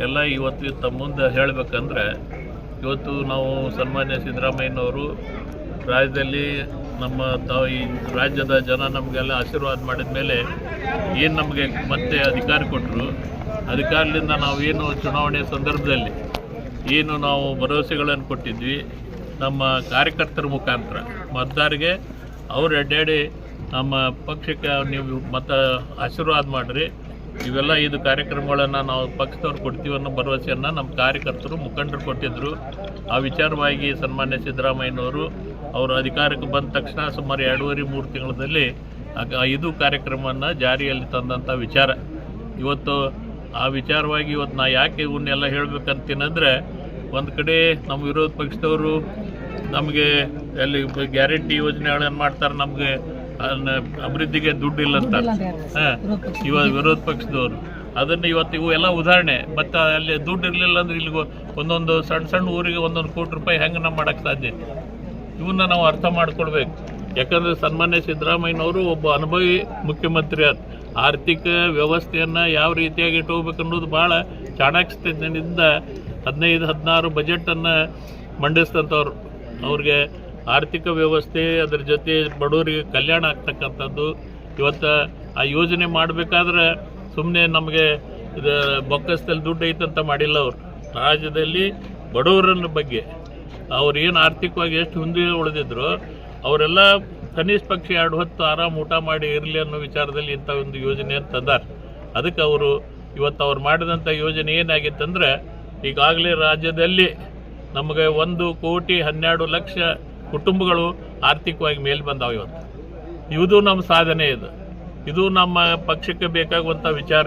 ಎಲ್ಲ ಇವತ್ತು ತಮ್ಮ ಮುಂದೆ ಹೇಳಬೇಕಂದ್ರೆ ಇವತ್ತು ನಾವು ಸನ್ಮಾನ್ಯ ಸಿದ್ದರಾಮಯ್ಯನವರು ರಾಜ್ಯದಲ್ಲಿ ನಮ್ಮ ಈ ರಾಜ್ಯದ ಜನ ನಮಗೆಲ್ಲ ಆಶೀರ್ವಾದ ಮಾಡಿದ ಮೇಲೆ ಏನು ನಮಗೆ ಮತ್ತೆ ಅಧಿಕಾರ ಕೊಟ್ಟರು, ಅಧಿಕಾರದಿಂದ ನಾವೇನು ಚುನಾವಣೆ ಸಂದರ್ಭದಲ್ಲಿ ಏನು ನಾವು ಭರವಸೆಗಳನ್ನು ಕೊಟ್ಟಿದ್ವಿ ನಮ್ಮ ಕಾರ್ಯಕರ್ತರ ಮುಖಾಂತರ ಮತದಾರರಿಗೆ ಅವ್ರು ಅಡ್ಡಾಡಿ ನಮ್ಮ ಪಕ್ಷಕ್ಕೆ ನೀವು ಮತ ಆಶೀರ್ವಾದ ಮಾಡಿರಿ, ಇವೆಲ್ಲ 5 ಕಾರ್ಯಕ್ರಮಗಳನ್ನು ನಾವು ಪಕ್ಷದವ್ರು ಕೊಡ್ತೀವಿ ಅನ್ನೋ ಭರವಸೆಯನ್ನು ನಮ್ಮ ಕಾರ್ಯಕರ್ತರು ಮುಖಂಡರು ಕೊಟ್ಟಿದ್ದರು. ಆ ವಿಚಾರವಾಗಿ ಸನ್ಮಾನ್ಯ ಸಿದ್ದರಾಮಯ್ಯನವರು ಅವರು ಅಧಿಕಾರಕ್ಕೆ ಬಂದ ತಕ್ಷಣ ಸುಮಾರು 2.5-3 ತಿಂಗಳಲ್ಲಿ 5 ಕಾರ್ಯಕ್ರಮವನ್ನು ಜಾರಿಯಲ್ಲಿ ತಂದಂಥ ವಿಚಾರ. ಇವತ್ತು ಆ ವಿಚಾರವಾಗಿ ಇವತ್ತು ನಾ ಯಾಕೆ ಇವನ್ನೆಲ್ಲ ಹೇಳಬೇಕಂತೀನಂದರೆ, ಒಂದು ಕಡೆ ನಮ್ಮ ವಿರೋಧ ಪಕ್ಷದವರು ನಮಗೆ ಅಲ್ಲಿ ಗ್ಯಾರಂಟಿ ಯೋಜನೆಗಳನ್ನು ಮಾಡ್ತಾರೆ, ನಮಗೆ ಅಭಿವೃದ್ಧಿಗೆ ದುಡ್ಡು ಇಲ್ಲ ಅಂತ ಇವಾಗ ವಿರೋಧ ಪಕ್ಷದವರು ಅದನ್ನು ಇವತ್ತು ಇವು ಎಲ್ಲ ಉದಾಹರಣೆ. ಮತ್ತು ಅಲ್ಲಿ ದುಡ್ಡು ಇರಲಿಲ್ಲ ಅಂದ್ರೆ ಇಲ್ಲಿಗೆ ಒಂದೊಂದು ಸಣ್ಣ ಊರಿಗೆ 1 ಕೋಟಿ ರೂಪಾಯಿ ಹೆಂಗೆ ನಾವು ಮಾಡೋಕ್ಕೆ ಸಾಧ್ಯ? ಇವನ್ನ ನಾವು ಅರ್ಥ ಮಾಡ್ಕೊಳ್ಬೇಕು. ಯಾಕಂದರೆ ಸನ್ಮಾನ್ಯ ಸಿದ್ದರಾಮಯ್ಯನವರು ಒಬ್ಬ ಅನುಭವಿ ಮುಖ್ಯಮಂತ್ರಿ. ಆರ್ಥಿಕ ವ್ಯವಸ್ಥೆಯನ್ನು ಯಾವ ರೀತಿಯಾಗಿ ಇಟ್ಕೋಬೇಕು ಅನ್ನೋದು ಭಾಳ ಚಾಣಾಕ್ಷತೆಯಿಂದ 15-16 ಬಜೆಟನ್ನು ಮಂಡಿಸಿದಂಥವ್ರು. ಅವ್ರಿಗೆ ಆರ್ಥಿಕ ವ್ಯವಸ್ಥೆ ಅದರ ಜೊತೆ ಬಡವರಿಗೆ ಕಲ್ಯಾಣ ಆಗ್ತಕ್ಕಂಥದ್ದು. ಇವತ್ತು ಆ ಯೋಜನೆ ಮಾಡಬೇಕಾದ್ರೆ ಸುಮ್ಮನೆ ನಮಗೆ ಇದು ಬೊಕ್ಕಸದಲ್ಲಿ ದುಡ್ಡು ಐತಂತ ಮಾಡಿಲ್ಲ. ಅವರು ರಾಜ್ಯದಲ್ಲಿ ಬಡವರನ್ನ ಬಗ್ಗೆ ಅವ್ರು ಏನು ಆರ್ಥಿಕವಾಗಿ ಎಷ್ಟು ಹಿಂದೆ ಉಳಿದಿದ್ರು ಅವರೆಲ್ಲ ಕನಿಷ್ಠ ಪಕ್ಷ 2 ಹೊತ್ತು ಆರಾಮ್ ಊಟ ಮಾಡಿ ಇರಲಿ ಅನ್ನೋ ವಿಚಾರದಲ್ಲಿ ಇಂಥ ಒಂದು ಯೋಜನೆಯನ್ನು ತಂದಾರೆ. ಅದಕ್ಕೆ ಅವರು ಇವತ್ತು ಅವ್ರು ಮಾಡಿದಂಥ ಯೋಜನೆ ಏನಾಗಿತ್ತಂದರೆ, ಈಗಾಗಲೇ ರಾಜ್ಯದಲ್ಲಿ ನಮಗೆ 1,12,00,000 ಕುಟುಂಬಗಳು ಆರ್ಥಿಕವಾಗಿ ಮೇಲೆ ಬಂದಾವೆ. ಇದು ನಮ್ಮ ಸಾಧನೆ. ಇದು ನಮ್ಮ ಪಕ್ಷಕ್ಕೆ ಬೇಕಾಗುವಂಥ ವಿಚಾರ.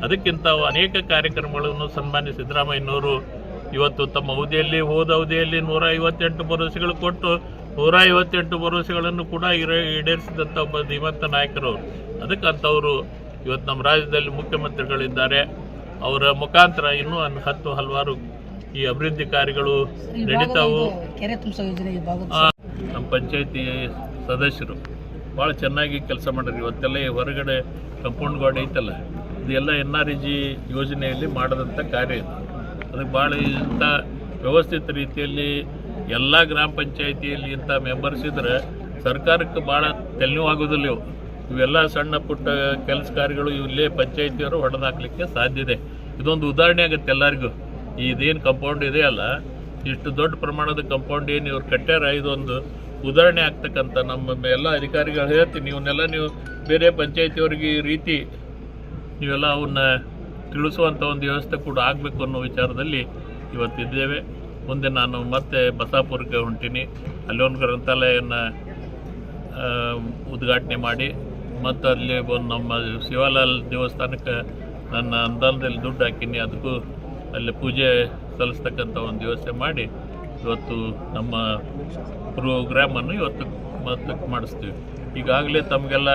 ಅದಕ್ಕಿಂತ ಅನೇಕ ಕಾರ್ಯಕ್ರಮಗಳನ್ನು ಸನ್ಮಾನ್ಯ ಸಿದ್ದರಾಮಯ್ಯನವರು ಇವತ್ತು ತಮ್ಮ ಅವಧಿಯಲ್ಲಿ ಹೋದ ಅವಧಿಯಲ್ಲಿ 158 ಭರವಸೆಗಳು ಕೊಟ್ಟು 158 ಭರವಸೆಗಳನ್ನು ಕೂಡ ಈಡೇರಿಸಿದಂಥ ಒಬ್ಬ ಧೀಮಂತ ನಾಯಕರವರು. ಅದಕ್ಕಂಥವರು ಇವತ್ತು ನಮ್ಮ ರಾಜ್ಯದಲ್ಲಿ ಮುಖ್ಯಮಂತ್ರಿಗಳಿದ್ದಾರೆ. ಅವರ ಮುಖಾಂತರ ಇನ್ನೂ ಹಲವಾರು ಈ ಅಭಿವೃದ್ಧಿ ಕಾರ್ಯಗಳು ನಡೀತಾವು. ನಮ್ಮ ಪಂಚಾಯತಿ ಸದಸ್ಯರು ಭಾಳ ಚೆನ್ನಾಗಿ ಕೆಲಸ ಮಾಡಿರಿ. ಇವತ್ತೆಲ್ಲ ಹೊರಗಡೆ ಕಂಪೌಂಡ್ ಗಾರ್ಡ್ ಐತಲ್ಲ, ಇದೆಲ್ಲ NREG ಯೋಜನೆಯಲ್ಲಿ ಮಾಡಿದಂಥ ಕಾರ್ಯ ಇದು. ಅದಕ್ಕೆ ಭಾಳ ಇಂಥ ವ್ಯವಸ್ಥಿತ ರೀತಿಯಲ್ಲಿ ಎಲ್ಲ ಗ್ರಾಮ ಪಂಚಾಯಿತಿಯಲ್ಲಿ ಇಂಥ ಮೆಂಬರ್ಸ್ ಇದ್ದರೆ ಸರ್ಕಾರಕ್ಕೆ ಭಾಳ ತೆಲ್ಲುವಾಗೋದಿಲ್ಲ. ಇವೆಲ್ಲ ಸಣ್ಣ ಪುಟ್ಟ ಕೆಲಸ ಕಾರ್ಯಗಳು ಇಲ್ಲೇ ಪಂಚಾಯಿತಿಯವರು ಹೊಡೆದಾಕಲಿಕ್ಕೆ ಸಾಧ್ಯ ಇದೆ. ಇದೊಂದು ಉದಾಹರಣೆ ಆಗುತ್ತೆ ಎಲ್ಲರಿಗೂ. ಇದೇನು ಕಂಪೌಂಡ್ ಇದೆಯಲ್ಲ, ಇಷ್ಟು ದೊಡ್ಡ ಪ್ರಮಾಣದ ಕಂಪೌಂಡ್ ಏನು ಇವ್ರು ಕಟ್ಟ್ಯಾರ, ಇದೊಂದು ಉದಾಹರಣೆ ಆಗ್ತಕ್ಕಂಥ ನಮ್ಮ ಎಲ್ಲ ಅಧಿಕಾರಿಗಳು ಹೇಳ್ತೀನಿ, ಇವನ್ನೆಲ್ಲ ನೀವು ಬೇರೆ ಪಂಚಾಯಿತಿಯವ್ರಿಗೆ ಈ ರೀತಿ ನೀವೆಲ್ಲ ಅವನ್ನ ತಿಳಿಸುವಂಥ ಒಂದು ವ್ಯವಸ್ಥೆ ಕೂಡ ಆಗಬೇಕು ಅನ್ನೋ ವಿಚಾರದಲ್ಲಿ ಇವತ್ತಿದ್ದೇವೆ. ಮುಂದೆ ನಾನು ಮತ್ತೆ ಬಸಾಪುರಕ್ಕೆ ಹೊಂಟೀನಿ. ಅಲ್ಲಿ ಒಂದು ಗ್ರಂಥಾಲಯವನ್ನು ಉದ್ಘಾಟನೆ ಮಾಡಿ ಮತ್ತು ಅಲ್ಲಿ ಒಂದು ನಮ್ಮ ಶಿವಲಾಲ್ ದೇವಸ್ಥಾನಕ್ಕೆ ನನ್ನ ಅನುದಾನದಲ್ಲಿ ದುಡ್ಡು ಹಾಕೀನಿ. ಅದಕ್ಕೂ ಅಲ್ಲಿ ಪೂಜೆ ಸಲ್ಲಿಸ್ತಕ್ಕಂಥ ಒಂದು ವ್ಯವಸ್ಥೆ ಮಾಡಿ ಇವತ್ತು ನಮ್ಮ ಪ್ರೋಗ್ರಾಮನ್ನು ಇವತ್ತು ಮಾಡಿಸ್ತೀವಿ. ಈಗಾಗಲೇ ತಮಗೆಲ್ಲ